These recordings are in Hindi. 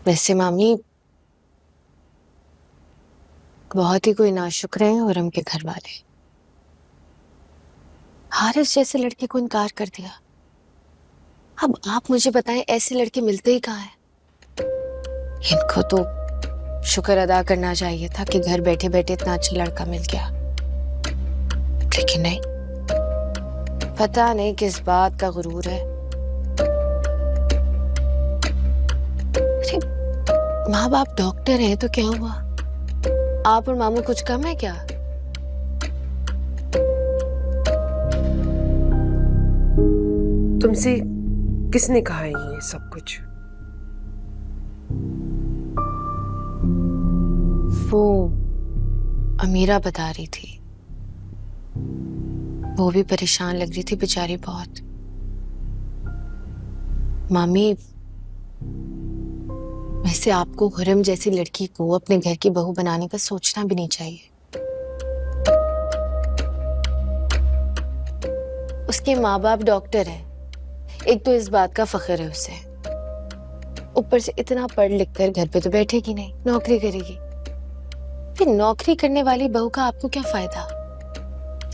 वैसे मामी बहुत ही कोई नाशुक्र हैं और के घर वाले। हारिस जैसे लड़के को इनकार कर दिया। अब आप मुझे बताएं ऐसे लड़के मिलते ही कहाँ हैं? इनको तो शुक्र अदा करना चाहिए था कि घर बैठे बैठे इतना अच्छा लड़का मिल गया, लेकिन नहीं। पता नहीं किस बात का गुरूर है। अरे माँ बाप डॉक्टर हैं तो क्या हुआ? आप और मामू कुछ कम है क्या? तुमसे किसने कहा है ये सब कुछ? वो अमीरा बता रही थी। वो भी परेशान लग रही थी बेचारी बहुत। मामी वैसे आपको हुरम जैसी लड़की को अपने घर की बहू बनाने का सोचना भी नहीं चाहिए। उसके माँ बाप डॉक्टर हैं, एक तो इस बात का फख्र है उसे। ऊपर से इतना पढ़ लिख कर घर पे तो बैठेगी नहीं, नौकरी करेगी। फिर नौकरी करने वाली बहू का आपको क्या फायदा?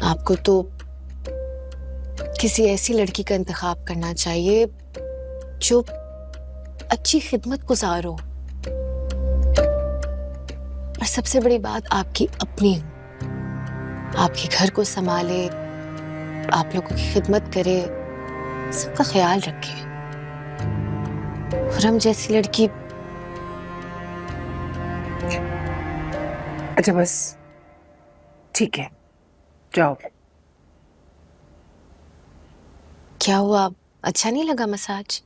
आपको तो किसी ऐसी लड़की का इंतखाब करना चाहिए जो अच्छी खिदमत गुजार हो, और सबसे बड़ी बात आपकी अपनी हो, आपके घर को संभाले, आप लोगों की खिदमत करे, सबका ख्याल रखे। खुरम जैसी लड़की। अच्छा बस ठीक है, जाओ। क्या हुआ, अच्छा नहीं लगा मसाज?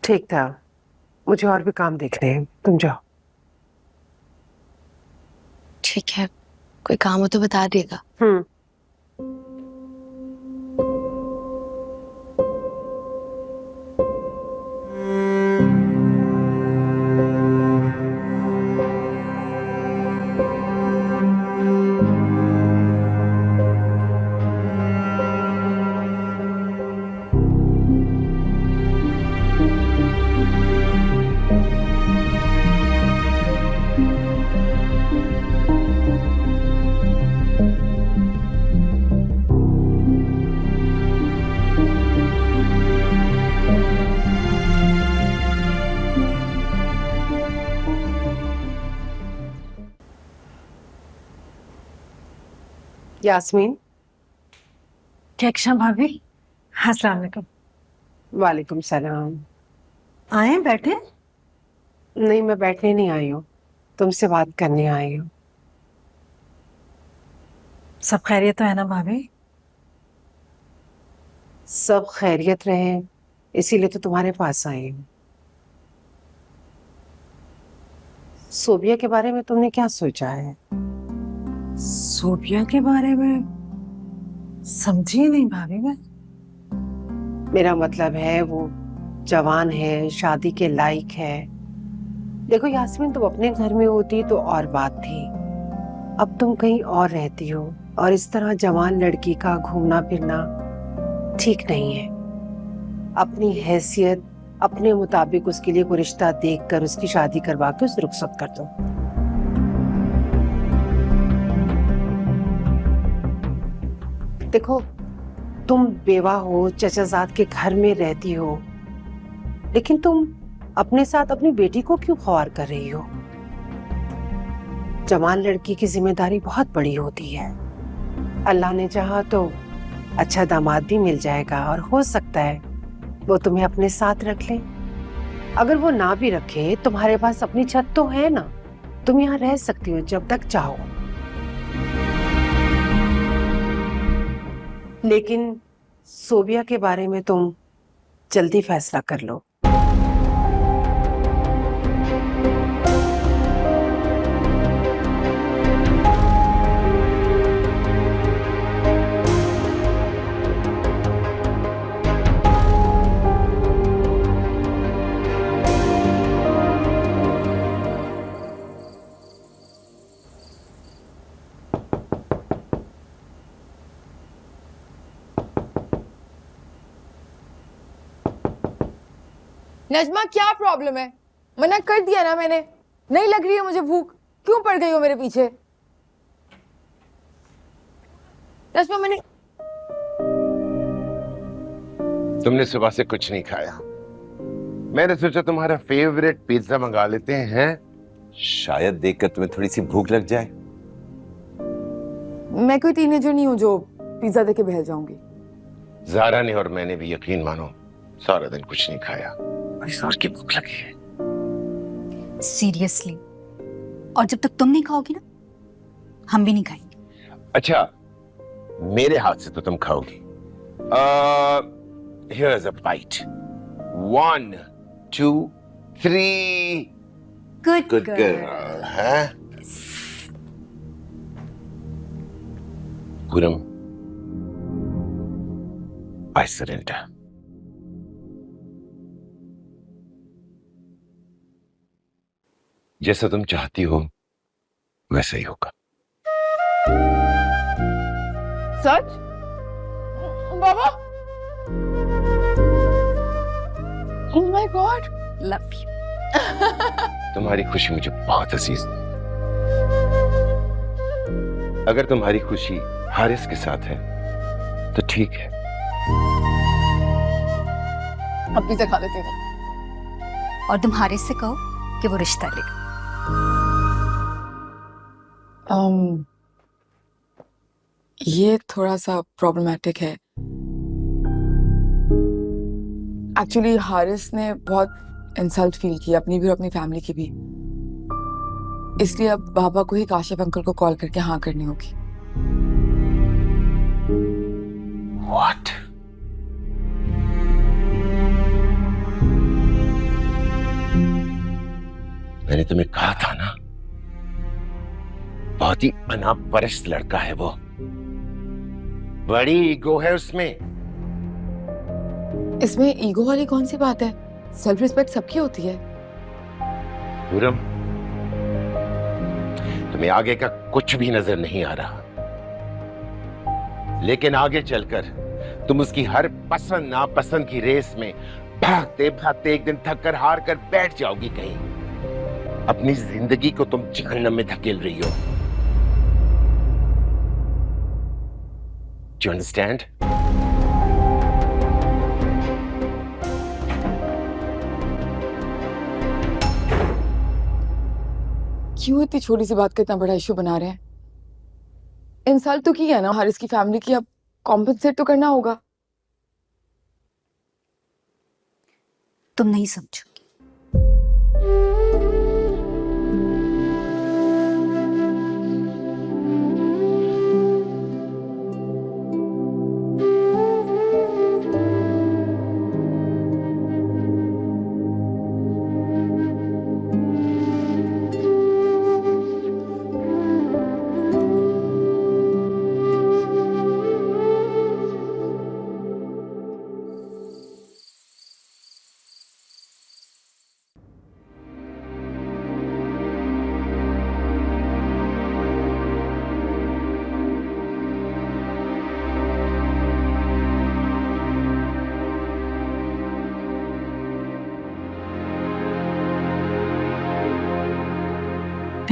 ठीक था, मुझे और भी काम देखने हैं, तुम जाओ। ठीक है, कोई काम हो तो बता देगा। हम्म। यास्मीन। क्या भाभी? अस्सलाम वालेकुम। वालेकुम सलाम। आए बैठे? नहीं, मैं बैठने नहीं आई हूँ, तुमसे बात करने आई हूँ। सब खैरियत तो है ना भाभी? सब खैरियत रहे, इसीलिए तो तुम्हारे पास आई हूँ। सोबिया के बारे में तुमने क्या सोचा है? सोबिया के बारे में समझी नहीं भाभी मैं। मेरा मतलब है वो जवान है, शादी के लायक है। देखो यास्मीन, तुम अपने घर में होती तो और बात थी, अब तुम कहीं और रहती हो, और इस तरह जवान लड़की का घूमना फिरना ठीक नहीं है। अपनी हैसियत, अपने मुताबिक उसके लिए कोई रिश्ता देखकर उसकी शादी करवा के उसे रुखसत कर दो। देखो, तुम बेवा हो, चचाजाद के घर में रहती हो, लेकिन तुम अपने साथ अपनी बेटी को क्यों ख्वार कर रही हो? जवान लड़की की जिम्मेदारी बहुत बड़ी होती है। अल्लाह ने चाहा तो अच्छा दामाद भी मिल जाएगा, और हो सकता है वो तुम्हें अपने साथ रख ले। अगर वो ना भी रखे, तुम्हारे पास अपनी छत तो है ना, तुम यहाँ रह सकती हो जब तक चाहो। लेकिन सोबिया के बारे में तुम जल्दी फैसला कर लो। नजमा, क्या प्रॉब्लम है? मना कर दिया ना मैंने, नहीं लग रही है मुझे भूख, क्यों पड़ गई हो मेरे पीछे? रश्मि मैंने तुमने सुबह से कुछ नहीं खाया। मैंने सोचा तुम्हारा फेवरेट पिज्जा मंगा लेते हैं, शायद देखकर तुम्हें थोड़ी सी भूख लग जाए। मैं कोई टीनेजर नहीं हूँ जो पिज्जा देके बहल जाऊंगी। ज़ारा ने और मैंने भी, यकीन मानो, सारा दिन कुछ नहीं खाया, बड़ी जोर की भूख लगी है। सीरियसली? और जब तक तुम नहीं खाओगी ना, हम भी नहीं खाएंगे। अच्छा, मेरे हाथ से तो तुम खाओगी। Here's a bite. 1, 2, 3. Good Good girl, huh? Puram, I surrender. जैसा तुम चाहती हो वैसा ही होगा। सच? बाबा? Oh my God! Love you. तुम्हारी खुशी मुझे बहुत अजीज है। अगर तुम्हारी खुशी हारिस के साथ है तो ठीक है। अब पिज्जा खा लेते हैं। और तुम हारिस से कहो कि वो रिश्ता लेगा। ये थोड़ा सा प्रॉब्लमेटिक है। एक्चुअली हारिस ने बहुत इंसल्ट फील किया, अपनी भी और अपनी फैमिली की भी। इसलिए अब बाबा को ही काशिफ अंकल को कॉल करके हाँ करनी होगी। What? मैंने तुम्हें कहा था ना, बहुत ही अनापरस्त लड़का है वो, बड़ी ईगो है उसमें। इसमें ईगो वाली कौन सी बात है? सेल्फ रिस्पेक्ट सबकी होती है। पूरम, तुम्हें आगे का कुछ भी नजर नहीं आ रहा, लेकिन आगे चलकर तुम उसकी हर पसंद नापसंद की रेस में भागते भागते एक दिन थक कर हार कर बैठ जाओगी कहीं। अपनी जिंदगी को तुम जहन्नम में धकेल रही हो। Do you understand? क्यों इतनी छोटी सी बात का इतना बड़ा इशू बना रहे हैं? इंसल्ट तो की है ना हारिस की फैमिली की, अब कॉम्पेंसेट तो करना होगा। तुम नहीं समझोगी।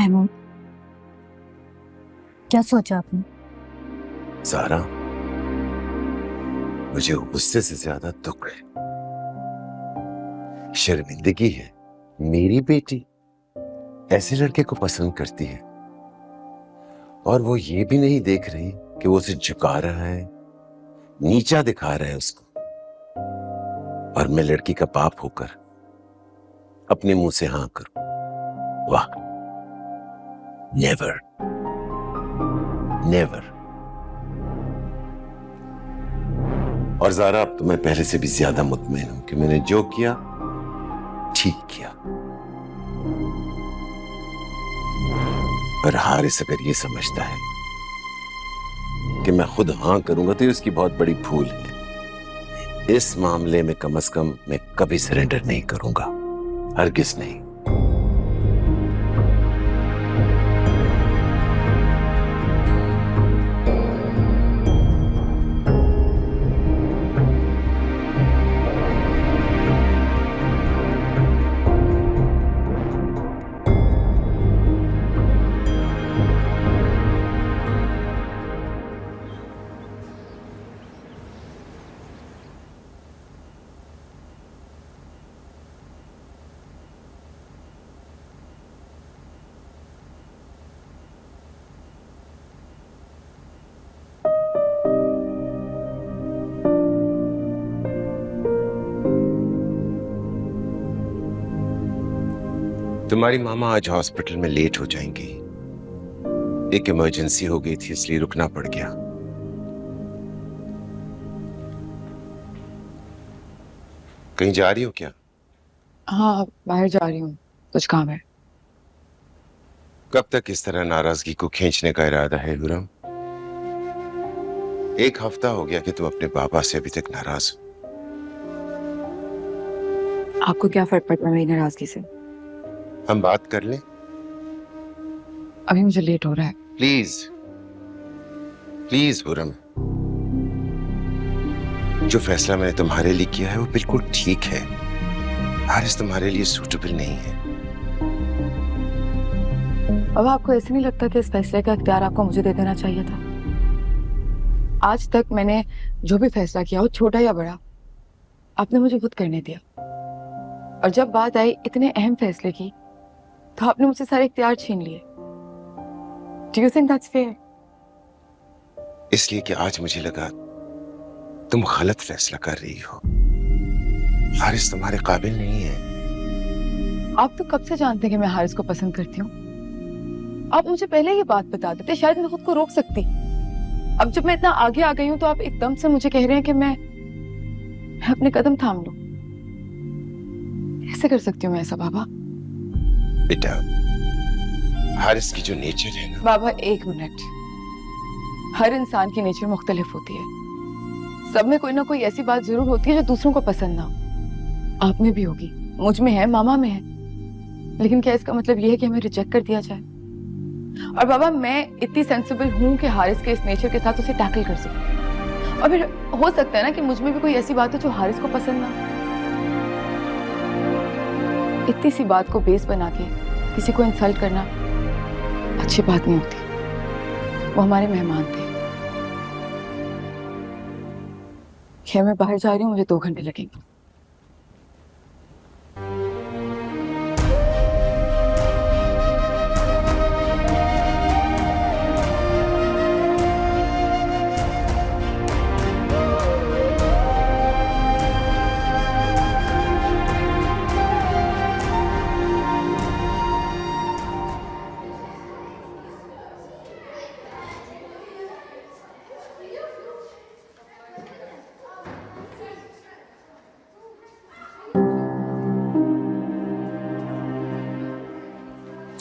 महमूद, क्या सोचा आपने? ज़ारा, मुझे गुस्से से ज्यादा दुख है, शर्मिंदगी है। मेरी बेटी ऐसे लड़के को पसंद करती है और वो ये भी नहीं देख रही कि वो उसे झुका रहा है, नीचा दिखा रहा है उसको, और मैं लड़की का बाप होकर अपने मुंह से हाँ करूं। वाह, नेवर नेवर। और ज़ारा, अब तो मैं पहले से भी ज्यादा मुतमईन हूं कि मैंने जो किया ठीक किया। पर हारिस अगर ये समझता है कि मैं खुद हाँ करूंगा तो ये उसकी बहुत बड़ी भूल है। इस मामले में कम से कम मैं कभी सरेंडर नहीं करूंगा, हरगिज़ नहीं। तुम्हारी मामा आज हॉस्पिटल में लेट हो जाएंगी। एक इमरजेंसी हो गई थी इसलिए रुकना पड़ गया। कहीं जा रही हो क्या? हाँ, बाहर जा रही हूँ, कुछ काम है। कब तक इस तरह नाराजगी को खींचने का इरादा है हुरम? एक हफ्ता हो गया कि तुम अपने पापा से अभी तक नाराज हो। आपको क्या फर्क पड़ता है मेरी नाराजगी से? हम बात कर लें? अभी मुझे लेट हो रहा है। प्लीज प्लीज हुरम, जो फैसला मैंने तुम्हारे लिए किया है वो बिल्कुल ठीक है। हारिस तुम्हारे लिए सूटेबल नहीं है। अब आपको ऐसे नहीं लगता कि इस फैसले का इख्तियार आपको मुझे दे देना चाहिए था? आज तक मैंने जो भी फैसला किया हो, छोटा या बड़ा, आपने मुझे खुद करने दिया। और जब बात आई इतने अहम फैसले की, तो आपने मुझसे सारे इख्तियार छीन लिए। Do you think that's fair? इसलिए कि आज मुझे लगा तुम गलत फैसला कर रही हो। हारिस तुम्हारे काबिल नहीं है। आप तो कब से जानते हैं कि मैं हारिस को पसंद करती हूँ? आप मुझे पहले ये बात बता देते, शायद मैं खुद को रोक सकती। अब जब मैं इतना आगे आ गई हूँ तो आप एकदम से मुझे कह रहे हैं कि मैं अपने कदम थाम लूं। कैसे कर सकती हूँ मैं ऐसा बाबा? बेटा, हारिस की जो नेचर है ना। बाबा एक मिनट, हर इंसान की नेचर मुख्तलिफ होती है। सब में कोई ना कोई ऐसी बात जरूर होती है जो दूसरों को पसंद ना हो। आप में भी होगी, मुझ में है, मामा में है। लेकिन क्या इसका मतलब ये है कि हमें रिजेक्ट कर दिया जाए? और बाबा, मैं इतनी सेंसिबल हूं कि हारिस के इस नेचर के साथ उसे टैकल कर सकूं। और फिर हो सकता है ना कि मुझ में भी कोई ऐसी बात हो जो हारिस को पसंद ना हो। इतनी सी बात को बेस बना के किसी को इंसल्ट करना अच्छी बात नहीं होती। वो हमारे मेहमान थे। खैर, मैं बाहर जा रही हूँ, मुझे 2 घंटे लगेंगे।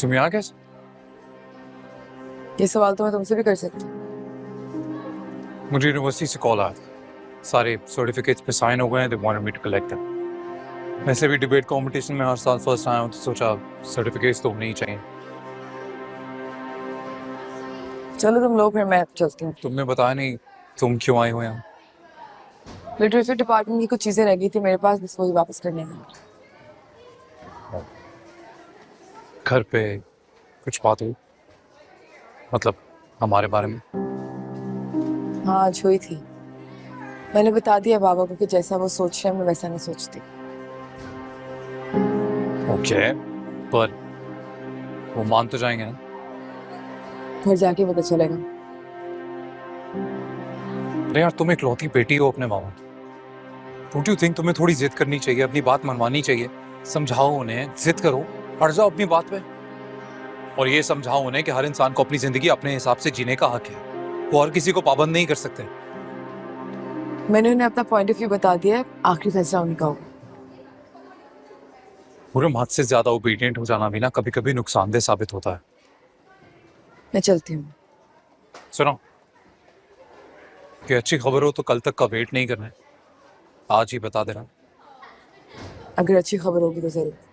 तुम यहाँ कैसे? ये सवाल तो मैं तुमसे भी कर सकती हूँ। मुझे यूनिवर्सिटी से कॉल आया था, सारे सर्टिफिकेट्स पे साइन हो गए हैं, they wanted me to collect them. वैसे भी डिबेट कंपटीशन में हर साल फर्स्ट आया हूँ तो सोचा सर्टिफिकेट्स तो होने ही चाहिए। चलो तुम लोग, फिर मैं चलती हूँ। तुमने बताया नहीं तुम क्यों आए हो यहाँ? लिटरेचर डिपार्टमेंट की कुछ चीजें रह गई थी मेरे पास, बस वही वापस करने हैं। घर पे कुछ बात हुई? मतलब हमारे बारे में? हाँ, आज हुई थी। मैंने बता दिया बाबा को कि जैसा वो सोच रहे हैं मैं वैसा नहीं सोचती। ओके, पर वो मान तो जाएंगे ना? घर जाके पता चलेगा। अरे यार, तुम एक लौती बेटी हो अपने मामा। डोंट यू थिंक तुम्हें थोड़ी जिद करनी चाहिए, अपनी बात मनवानी चाहिए? समझाओ उन्हें, जिद करो, अड़ जाओ अपनी बात पे। और ये समझाओ उन्हें कि हर इंसान को अपनी जिंदगी अपने हिसाब से जीने का हक है। वो और किसी को पाबंद नहीं कर सकते। मैंने उन्हें अपना पॉइंट ऑफ व्यू बता दिया है, आखिरी फैसला उनका होगा। पूरे हद से ज्यादा ओबीडिएंट हो जाना भी ना कभी कभी नुकसानदेह साबित होता है। मैं चलती हूँ। सुनो, कि अच्छी खबर हो तो कल तक का वेट नहीं करना है, आज ही बता देना। अगर अच्छी खबर होगी तो जरूर।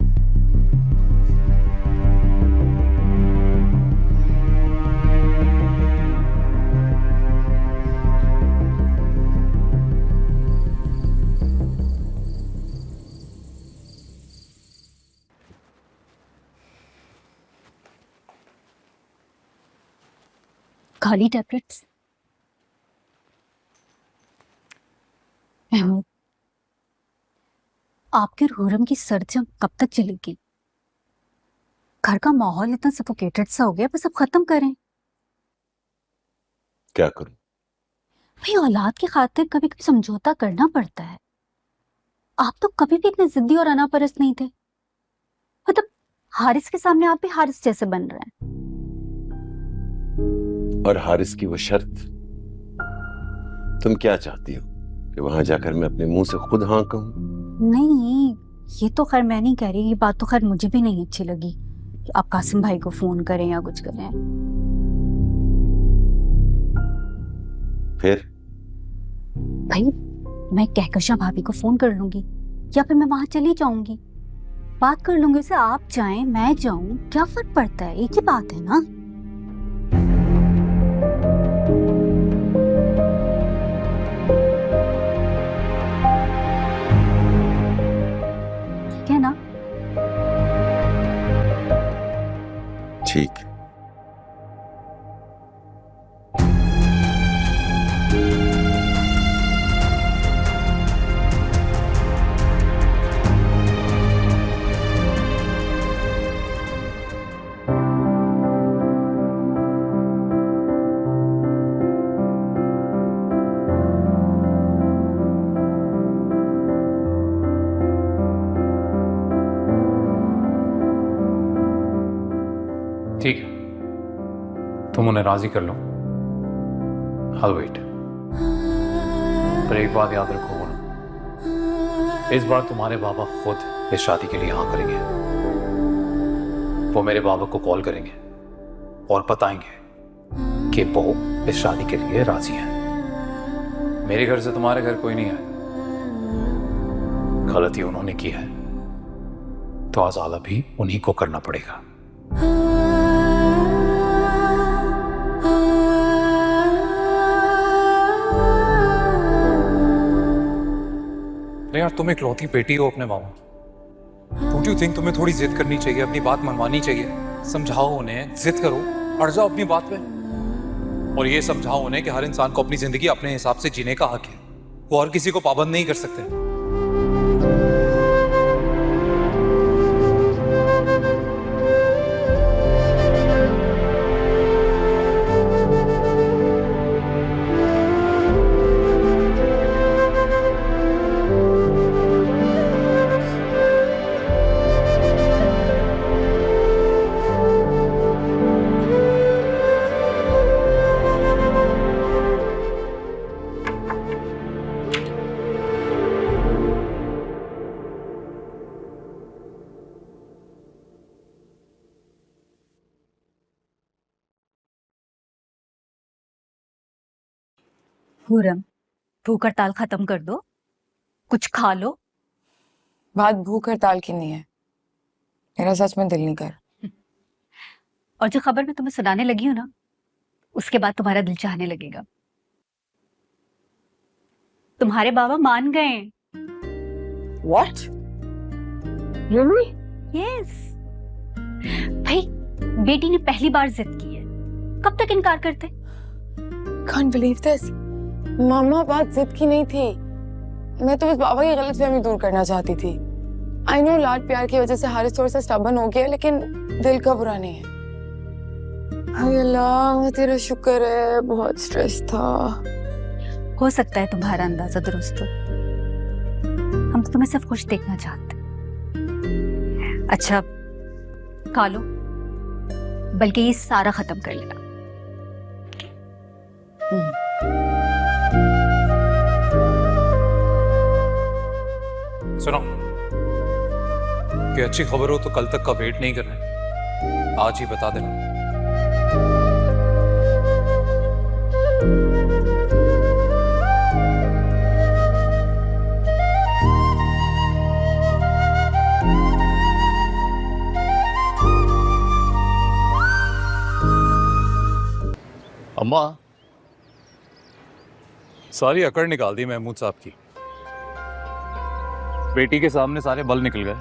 खाली टैबलेट्स? महमूद, आपके हुरम की सर्दी कब तक चलेगी? घर का माहौल इतना सफोकेटेड सा हो गया, बस अब खत्म करें। क्या करूं? भाई, औलाद की खातिर कभी कभी समझौता करना पड़ता है। आप तो कभी भी इतने जिद्दी और अनापरस्त नहीं थे। मतलब हारिस के सामने आप भी हारिस जैसे बन रहे हैं। और हारिस की वो शर्त, तुम क्या चाहती हो कि वहां जाकर मैं अपने मुंह से खुद हाँ कहूं? नहीं, ये तो खैर मैं नहीं कह रही, ये बात तो खैर मुझे भी नहीं अच्छी लगी कि आप कासिम भाई को फोन करें या कुछ करें। फिर भाई मैं कहकशा भाभी को फोन कर लूंगी या फिर मैं वहां चली जाऊंगी, बात कर लूंगी उससे। आप जाएं मैं जाऊं, क्या फर्क पड़ता है, एक ही बात है ना। ठीक है ना? ठीक है। ठीक है, तुम उन्हें राजी कर लो। I'll wait। पर एक बात याद रखो ना, इस बार तुम्हारे बाबा खुद इस शादी के लिए हाँ करेंगे। वो मेरे बाबा को कॉल करेंगे और बताएंगे कि वो इस शादी के लिए राजी हैं। मेरे घर से तुम्हारे घर कोई नहीं आया, गलती उन्होंने की है तो आजाला भी उन्हीं को करना पड़ेगा। यार तुम एक लौती बेटी हो अपने मामा की। डोंट यू थिंक तुम्हें थोड़ी जिद करनी चाहिए, अपनी बात मनवानी चाहिए? समझाओ उन्हें, जिद करो, अड़ जाओ अपनी बात पे। और ये समझाओ उन्हें कि हर इंसान को अपनी जिंदगी अपने हिसाब से जीने का हक है, वो और किसी को पाबंद नहीं कर सकते। पूरम, भूख हड़ताल खत्म कर दो, कुछ खा लो। बात भूख हड़ताल की नहीं है, मेरा सच में दिल नहीं कर। और जो खबर मैं तुम्हें सुनाने लगी हूँ ना, उसके बाद तुम्हारा दिल चाहने लगेगा। तुम्हारे बाबा मान गए। What? Really? यस भाई, बेटी ने पहली बार जिद की है, कब तक इनकार करते। Can't believe this. मामा बात जिद की नहीं थी, मैं तो बस बाबा की गलतफहमी दूर करना चाहती थी। आई नो लाड प्यार की वजह से हारिस थोड़ा सा स्टबर्न हो गया, लेकिन दिल का बुरा नहीं है। हाय अल्लाह, तेरा शुक्र है, बहुत स्ट्रेस था। हो सकता है तुम्हारा अंदाजा दुरुस्त हो, हम तो तुम्हें सिर्फ खुश देखना चाहते। अच्छा खा लो, बल्कि ये सारा खत्म कर लेना। सुनो, कि अच्छी खबर हो तो कल तक का वेट नहीं करना है, आज ही बता देना। अम्मा, सारी अकड़ निकाल दी महमूद साहब की। बेटी के सामने सारे बल निकल गए,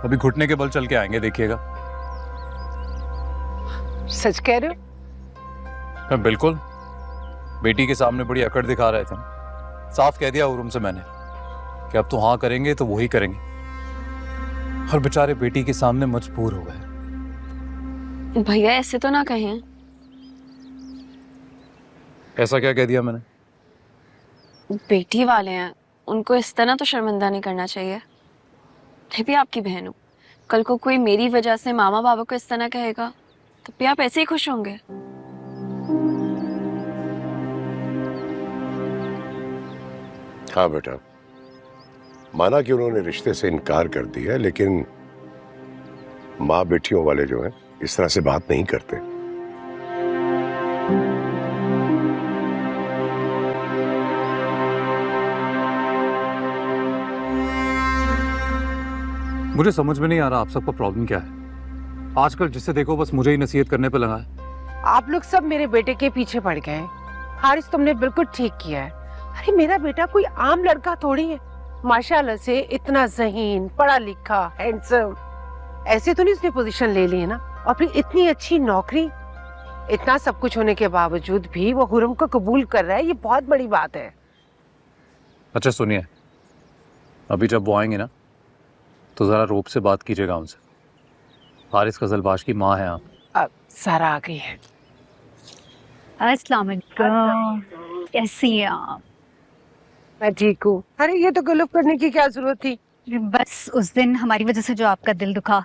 अभी घुटने के बल चल के आएंगे, देखिएगा। सच कह रहे हो? मैं बिल्कुल, बेटी के सामने बड़ी अकड़ दिखा रहे थे। साफ कह दिया उरुम से मैंने कि अब तो हाँ करेंगे तो वही करेंगे, और बेचारे बेटी के सामने मजबूर हो गए। भैया ऐसे तो ना कहें। ऐसा क्या कह दिया मैंने? बेटी वाले हैं, उनको इस तरह तो शर्मिंदा नहीं करना चाहिए। मैं भी आपकी बहन हूँ, कल को कोई मेरी वजह से मामा बाबा को इस तरह कहेगा तो भी आप ऐसे ही खुश होंगे? हाँ बेटा, माना कि उन्होंने रिश्ते से इनकार कर दिया, लेकिन माँ बेटियों वाले जो हैं इस तरह से बात नहीं करते। मुझे समझ में नहीं आ रहा आप सबका प्रॉब्लम क्या है। आजकल जिससे देखो बस मुझे ही नसीहत करने पे लगा है। आप लोग सब मेरे बेटे के पीछे पड़ गए हैं। हारिस, तुमने बिल्कुल ठीक किया है। अरे मेरा बेटा कोई आम लड़का थोड़ी है। माशाल्लाह से इतना ज़हीन, पढ़ा लिखा, हैंडसम। ऐसे तो नहीं उसने पोजीशन ले ली है ना, और फिर इतनी अच्छी नौकरी। इतना सब कुछ होने के बावजूद भी वो हुरम को कबूल कर रहा है, ये बहुत बड़ी बात है। अच्छा सुनिए, अभी जब वो आएंगे ना तो जरा रोब से बात कीजिएगा उनसे। हारिस कजलबाश की माँ है आप। अब सारा आ गई है। अस्सलाम वालेकुम, कैसी हैं आप? मैं ठीक हूँ। अरे ये तो गलत करने की क्या जरूरत थी? बस उस दिन हमारी वजह से जो आपका दिल दुखा,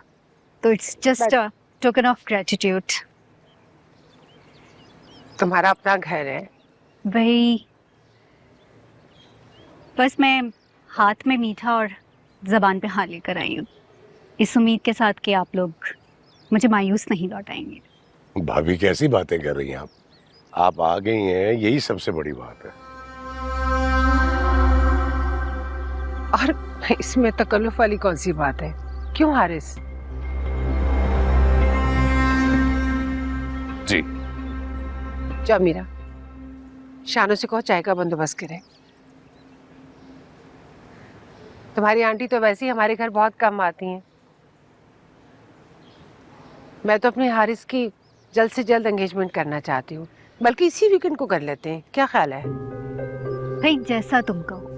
तो it's just a token of gratitude. तुम्हारा अपना घर है। भाई बस मैं हाथ में मीठा और जबान पे हाँ लेकर आई हूँ, इस उम्मीद के साथ कि आप लोग मुझे मायूस नहीं लौटाएंगे। भाभी कैसी बातें कर रही हैं आप आ गई हैं, यही सबसे बड़ी बात है। और इसमें तकल्लुफ वाली कौन सी बात है? क्यों हारिस? जी जा मीरा, शानू से कहो चाय का बंदोबस्त करे। तुम्हारी आंटी तो वैसे ही हमारे घर बहुत कम आती हैं। मैं तो अपने हारिस की जल्द से जल्द एंगेजमेंट करना चाहती हूँ, बल्कि इसी वीकेंड को कर लेते हैं। क्या ख्याल है? भाई जैसा तुम कहो,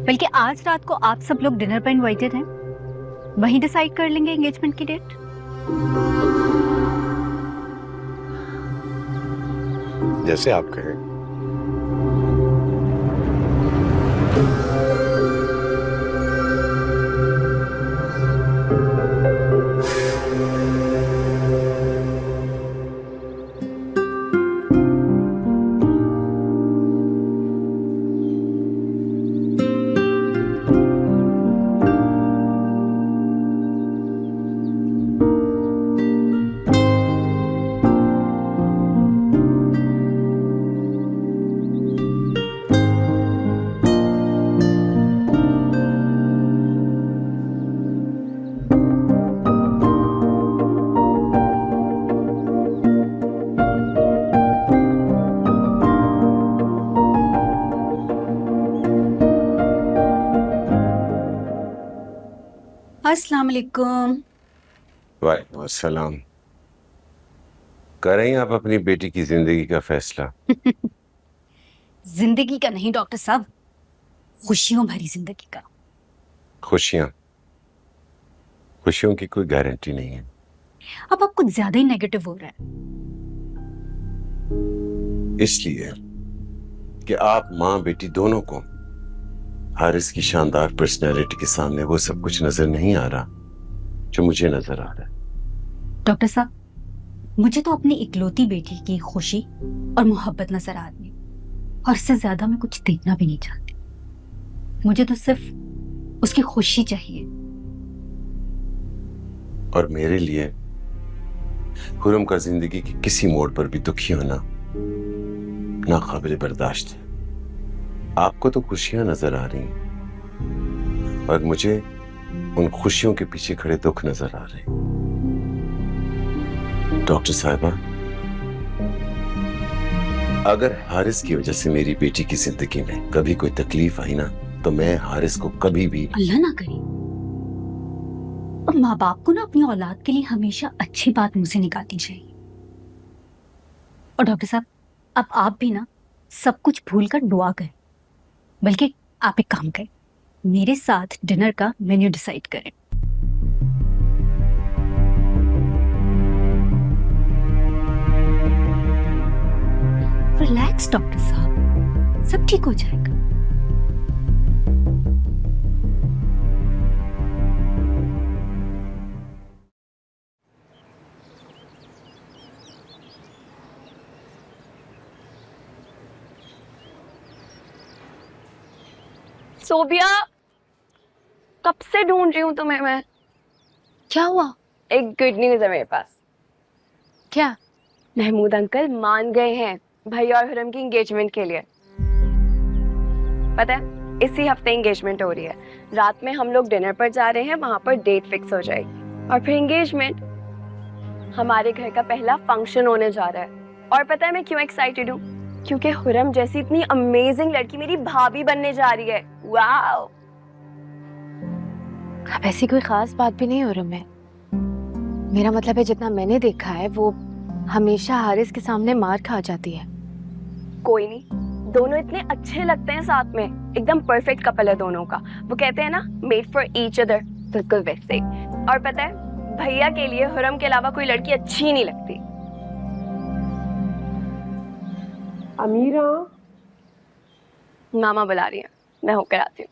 बल्कि आज रात को आप सब लोग डिनर पर इनवाइटेड हैं, वहीं डिसाइड कर लेंगे एंगेजमेंट की डेट। जैसे आप कहें। अस्सलाम वालेकुम। वालेकुम अस्सलाम। करें आप अपनी बेटी की जिंदगी का फैसला। जिंदगी का नहीं डॉक्टर साहब, खुशियों भरी जिंदगी का। खुशियां की कोई गारंटी नहीं है। अब आप कुछ ज्यादा ही नेगेटिव हो रहा है। इसलिए कि आप माँ बेटी दोनों को हारिस की शानदार पर्सनैलिटी के सामने वो सब कुछ नजर नहीं आ रहा जो मुझे नजर आ रहा है। डॉक्टर साहब, मुझे तो अपनी इकलौती बेटी की खुशी और मोहब्बत नजर आ रही है, और इससे ज्यादा मैं कुछ देखना भी नहीं चाहती। मुझे तो सिर्फ उसकी खुशी चाहिए। और मेरे लिए हुरम का जिंदगी के किसी मोड़ पर भी दुखी होना नाकाबिल बर्दाश्त है। आपको तो खुशियां नजर आ रही हैं और मुझे उन खुशियों के पीछे खड़े दुख नजर आ रहे हैं। डॉक्टर साहिबा, अगर हारिस की वजह से मेरी बेटी की जिंदगी में कभी कोई तकलीफ आई ना, तो मैं हारिस को कभी भी अल्लाह ना करे। और माँ बाप को ना अपनी औलाद के लिए हमेशा अच्छी बात मुंह से निकालनी चाहिए। और डॉक्टर साहब, अब आप भी ना सब कुछ भूलकर दुआ करें, बल्कि आप एक काम करें, मेरे साथ डिनर का मेन्यू डिसाइड करें। रिलैक्स डॉक्टर साहब, सब ठीक हो जाएगा। सोबिया, कब से ढूंढ रही हूँ तुम्हें मैं। क्या हुआ? एक गुड न्यूज है मेरे पास। क्या? महमूद अंकल मान गए हैं भैया और हुरम की एंगेजमेंट के लिए। पता है इसी हफ्ते एंगेजमेंट हो रही है। रात में हम लोग डिनर पर जा रहे हैं, वहां पर डेट फिक्स हो जाएगी और फिर एंगेजमेंट। हमारे घर का पहला फंक्शन होने जा रहा है। और पता है मैं क्यों एक्साइटेड हूँ? क्योंकि हुरम जैसी इतनी अमेजिंग लड़की मेरी भाभी बनने जा रही है। वाओ! अब ऐसी कोई खास बात भी नहीं हो रही है। मेरा मतलब है जितना मैंने देखा है वो हमेशा हारिस के सामने मार खा जाती है। कोई नहीं, दोनों इतने अच्छे लगते हैं साथ में, एकदम परफेक्ट कपल है दोनों का। वो कहते हैं ना, मेड फॉर ईच अदर, बिल्कुल वैसे ही। और पता है भैया के लिए हुरम के अलावा कोई लड़की अच्छी नहीं लगती। अमीरा, मामा बुला रही है, मैं होकर आती हूँ।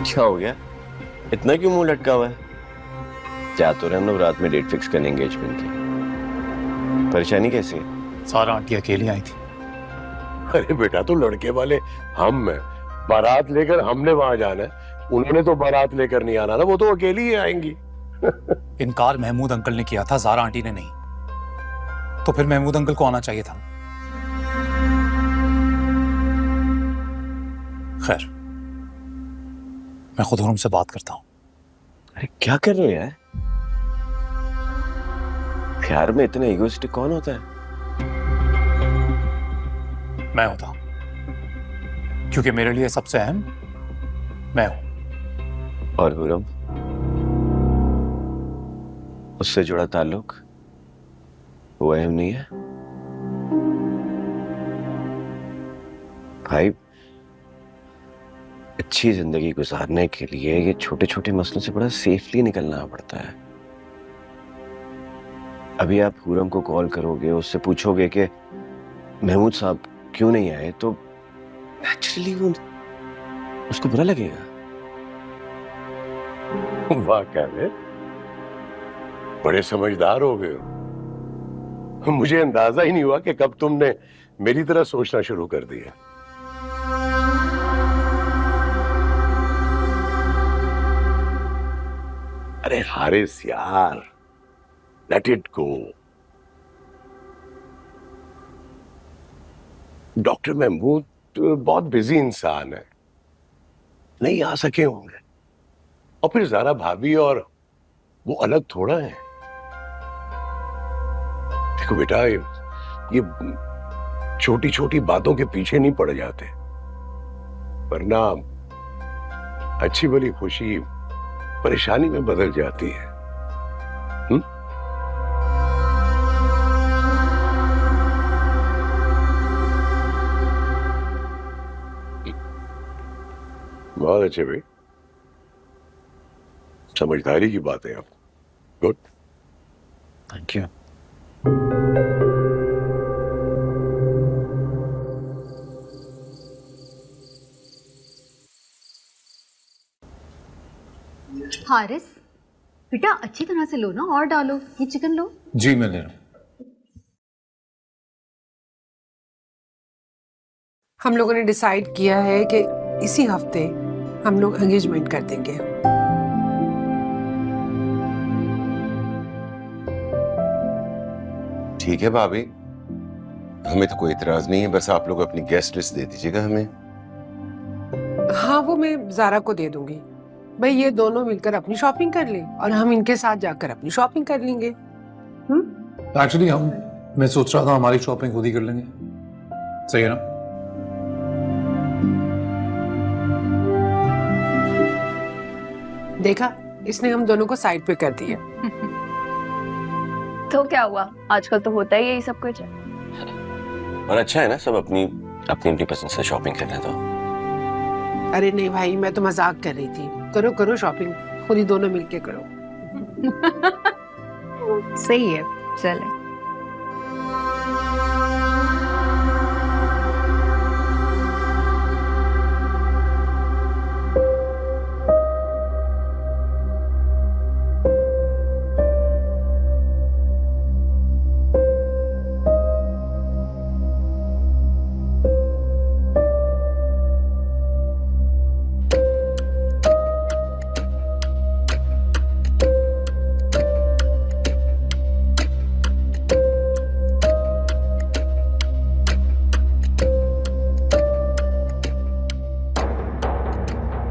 क्या हो गया? इतना क्यों मुंह लटका हुआ है? जा तो रहे हम लोग रात में डेट फिक्स करने एंगेजमेंट की। परेशानी कैसी है? सारा आंटी अकेली आई थी। अरे बेटा, तो लड़के वाले हम हैं, बारात लेकर हमने वहां जाना है। उन्होंने तो बारात लेकर नहीं आना ना, वो तो अकेली ही आएंगी। इनकार महमूद अंकल ने किया था, ज़ारा आंटी ने नहीं। तो फिर महमूद अंकल को आना चाहिए था। खैर, मैं खुद हुरम से बात करता हूँ। अरे क्या कर रहे हो यार? प्यार में इतने इगोइस्टिक कौन होता है? मैं होता हूँ, क्योंकि मेरे लिए सबसे अहम मैं हूं। और हुरम, उससे जुड़ा ताल्लुक वो अहम नहीं है? भाई, अच्छी जिंदगी गुजारने के लिए ये छोटे छोटे मसलों से बड़ा सेफली निकलना पड़ता है। अभी आप हुरम को कॉल करोगे, उससे पूछोगे कि महमूद साहब क्यों नहीं आए, तो नेचुरली वो उसको बुरा लगेगा। वाह, क्या है, बड़े समझदार हो गए हो। मुझे अंदाजा ही नहीं हुआ कि कब तुमने मेरी तरह सोचना शुरू कर दिया। अरे हारिस यार, let it go. Doctor Mahmood बहुत बिजी इंसान है, नहीं आ सके होंगे। और फिर ज़ारा भाभी और वो अलग थोड़ा है। देखो बेटा, ये छोटी छोटी बातों के पीछे नहीं पड़ जाते, वरना अच्छी भली खुशी परेशानी में बदल जाती है। बहुत अच्छे भाई, समझदारी की बात है आप। Good, thank you. हारिस, बेटा अच्छी तरह से लो ना, और डालो, ये चिकन लो। जी मैं ले रहा हूँ। हम लोगों ने डिसाइड किया है कि इसी हफ्ते हम लोग एंगेजमेंट कर देंगे। ठीक है भाभी, हमें तो कोई इतराज नहीं है, बस आप लोग अपनी गेस्ट लिस्ट दे दीजिएगा हमें। हाँ, वो मैं ज़ारा को दे दूंगी। भाई ये दोनों मिलकर अपनी शॉपिंग कर ले और हम इनके साथ जाकर अपनी शॉपिंग कर लेंगे। एक्चुअली मैं सोच रहा था हमारी शॉपिंग खुद ही कर लेंगे। सही है ना? देखा, इसने हम दोनों को साइड पे कर दिया। तो क्या हुआ, आजकल तो होता ही यही सब कुछ है। और अच्छा है ना, सब अपनी अपनी अपनी पसंद से शॉपिंग कर रहे तो। अरे नहीं भाई, मैं तो मजाक कर रही थी। करो करो शॉपिंग, खुद ही दोनों मिलके करो। सही है, चले।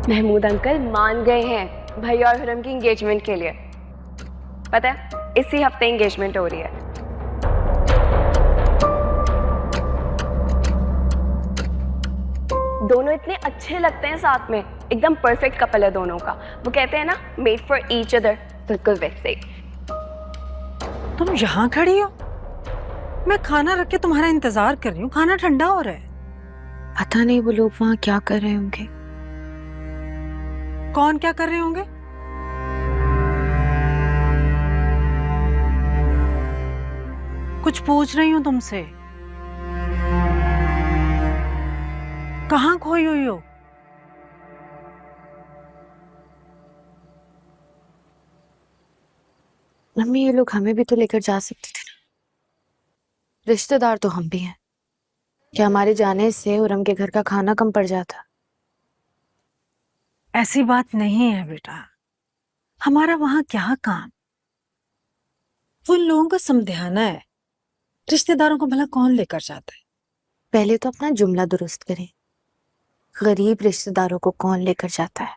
महमूद अंकल मान गए हैं भैया और हुरम की एंगेजमेंट के लिए। पता है इसी हफ्ते एंगेजमेंट हो रही है। दोनों इतने अच्छे लगते हैं साथ में, एकदम परफेक्ट कपल है दोनों का। वो कहते हैं ना, मेड फॉर ईच अदर, बिल्कुल वैसे ही। तुम यहाँ खड़ी हो, मैं खाना रख के तुम्हारा इंतजार कर रही हूँ, खाना ठंडा हो रहा है। पता नहीं वो लोग वहां क्या कर रहे होंगे। कौन क्या कर रहे होंगे? कुछ पूछ रही हूँ तुमसे। कहाँ खोई हुई हो? मम्मी ये लोग हमें भी तो लेकर जा सकते थे ना, रिश्तेदार तो हम भी हैं। क्या हमारे जाने से हुरम के घर का खाना कम पड़ जाता? ऐसी बात नहीं है बेटा, हमारा वहां क्या काम? उन लोगों को समझाना है, रिश्तेदारों को भला कौन लेकर जाता है? पहले तो अपना जुमला दुरुस्त करें। गरीब रिश्तेदारों को कौन लेकर जाता है?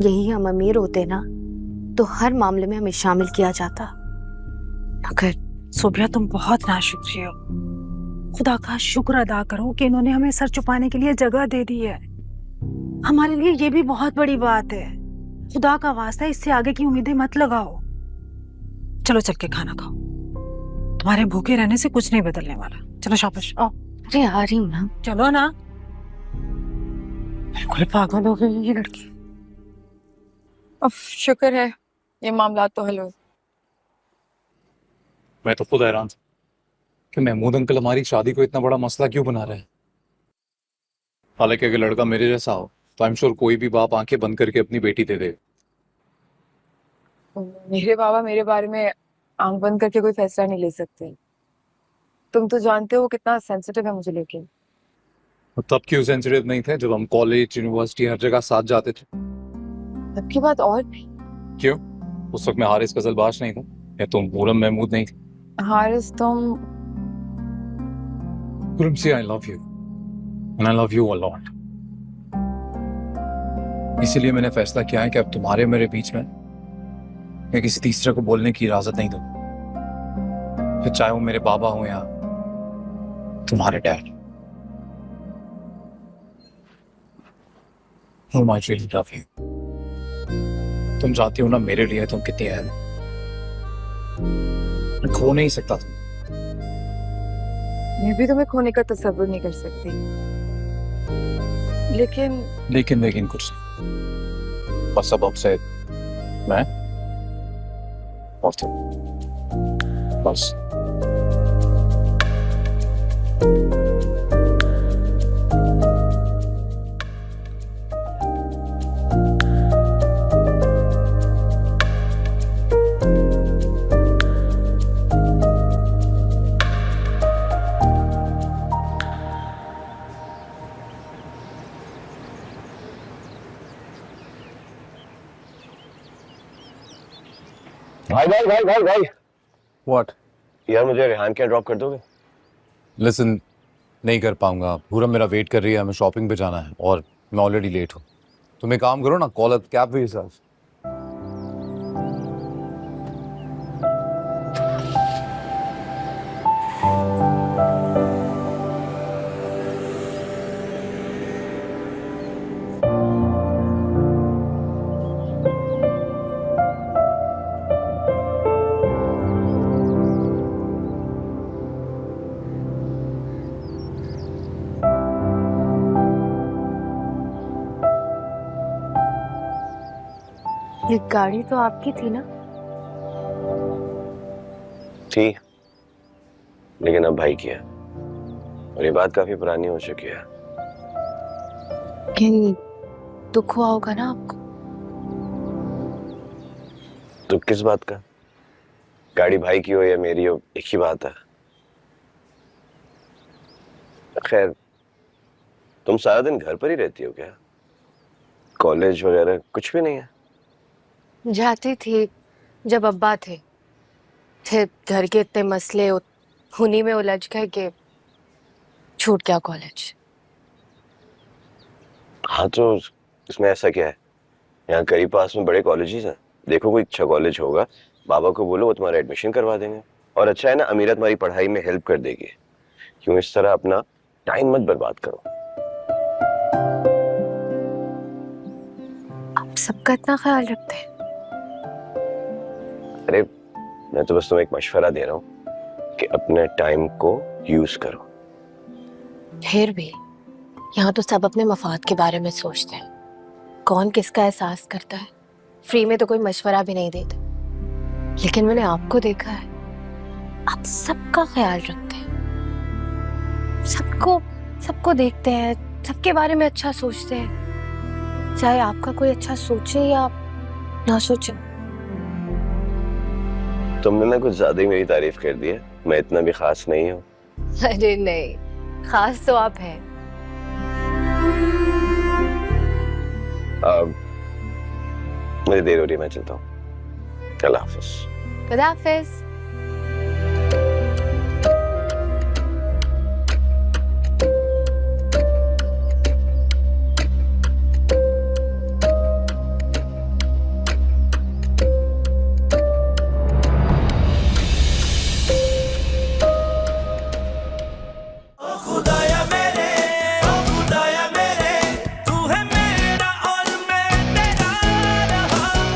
यही हम अमीर होते ना तो हर मामले में हमें शामिल किया जाता। मगर सोबिया तुम बहुत नाशुक्र हो। खुदा का शुक्र अदा करो कि इन्होंने हमें सर छुपाने के लिए जगह दे दी है। हमारे लिए ये भी बहुत बड़ी बात है। खुदा का वास्ता इससे आगे की उम्मीदें मत लगाओ। चलो चल के खाना खाओ, तुम्हारे भूखे रहने से कुछ नहीं बदलने वाला। चलो शाबाश आओ। अरे आ रही हूँ ना। चलो ना, बिल्कुल पागल हो गई ये लड़की। शुक्र है ये मामला तो हल हो। मैं तो खुद हैरान था कि महमूद अंकल हमारी शादी को इतना बड़ा मसला क्यों बना रहे हैं। हालांकि अगर लड़का मेरे जैसा हो तो आई एम श्योर कोई भी बाप आंखें बंद करके अपनी बेटी दे दे। मेरे बाबा मेरे बारे में आंख बंद करके कोई फैसला नहीं ले सकते। तुम तो जानते हो वो कितना सेंसिटिव है मुझे लेके। तब क्यों सेंसिटिव नहीं थे जब हम कॉलेज यूनिवर्सिटी हर जगह साथ जाते थे? तब की बात और भी। क्यों? उस वक्त मैं हारिस कजलबाश नहीं था या तुम हुरम महमूद नहीं थे? हारिस तुम हुरम सी I love you and I love you a lot. इसीलिए मैंने फैसला किया है कि अब तुम्हारे मेरे बीच में मैं किसी तीसरे को बोलने की इजाजत नहीं दूंगा, फिर चाहे वो मेरे बाबा हो या तुम्हारे dad. Whom I really love you. तुम जानती हो ना मेरे लिए तुम कितनी अहम हो। मैं खो नहीं सकता तुम। मैं भी तुम्हें खोने का तसव्वुर नहीं कर सकती। लेकिन कुछ नहीं। बस अब से मैं और तुम, बस। भाई What? यार मुझे रेहान के ड्रॉप कर दोगे? Listen, नहीं कर पाऊंगा। पूरा मेरा वेट कर रही है, हमें शॉपिंग पे जाना है और मैं ऑलरेडी लेट हूँ। तुम एक काम करो ना, कॉल अप कैब योरसेल्फ। ये गाड़ी तो आपकी थी ना? थी, लेकिन अब भाई की है और ये बात काफी पुरानी हो चुकी है। लेकिन दुख हुआ होगा ना आपको? तो किस बात का? गाड़ी भाई की हो या मेरी हो, एक ही बात है। खैर, तुम सारा दिन घर पर ही रहती हो क्या? कॉलेज वगैरह कुछ भी नहीं है? जाती थी जब अब्बा थे, फिर घर के इतने मसले उन्हीं में उलझ गए कि छूट गया कॉलेज। हाँ, तो इसमें ऐसा क्या है? यहाँ करीब पास में बड़े कॉलेजेस हैं, देखो कोई अच्छा कॉलेज होगा, बाबा को बोलो वो तुम्हारा एडमिशन करवा देंगे। और अच्छा है ना, अमीरा तुम्हारी पढ़ाई में हेल्प कर देगी। क्यों इस तरह अपना टाइम मत बर्बाद करो। आप सबका इतना ख्याल रखते हैं? अरे मैं तो बस तुम्हें एक मशवरा दे रहा हूँ कि अपने टाइम को यूज करो। फिर भी यहाँ तो सब अपने मफाद के बारे में सोचते हैं, कौन किसका एहसास करता है। फ्री में तो कोई मशवरा भी नहीं देता, लेकिन मैंने आपको देखा है, आप सबका ख्याल रखते हैं, सबको देखते हैं, सबके बारे में अच्छा सोचते हैं, चाहे आपका कोई अच्छा सोचे या ना सोचे। तुमने ना कुछ ज्यादा ही मेरी तारीफ कर दी है, मैं इतना भी खास नहीं हूँ। अरे नहीं, खास तो आप हैं। मुझे देर हो रही है, मैं चलता हूँ। अल्लाह हाफिज। खुदा हाफिज।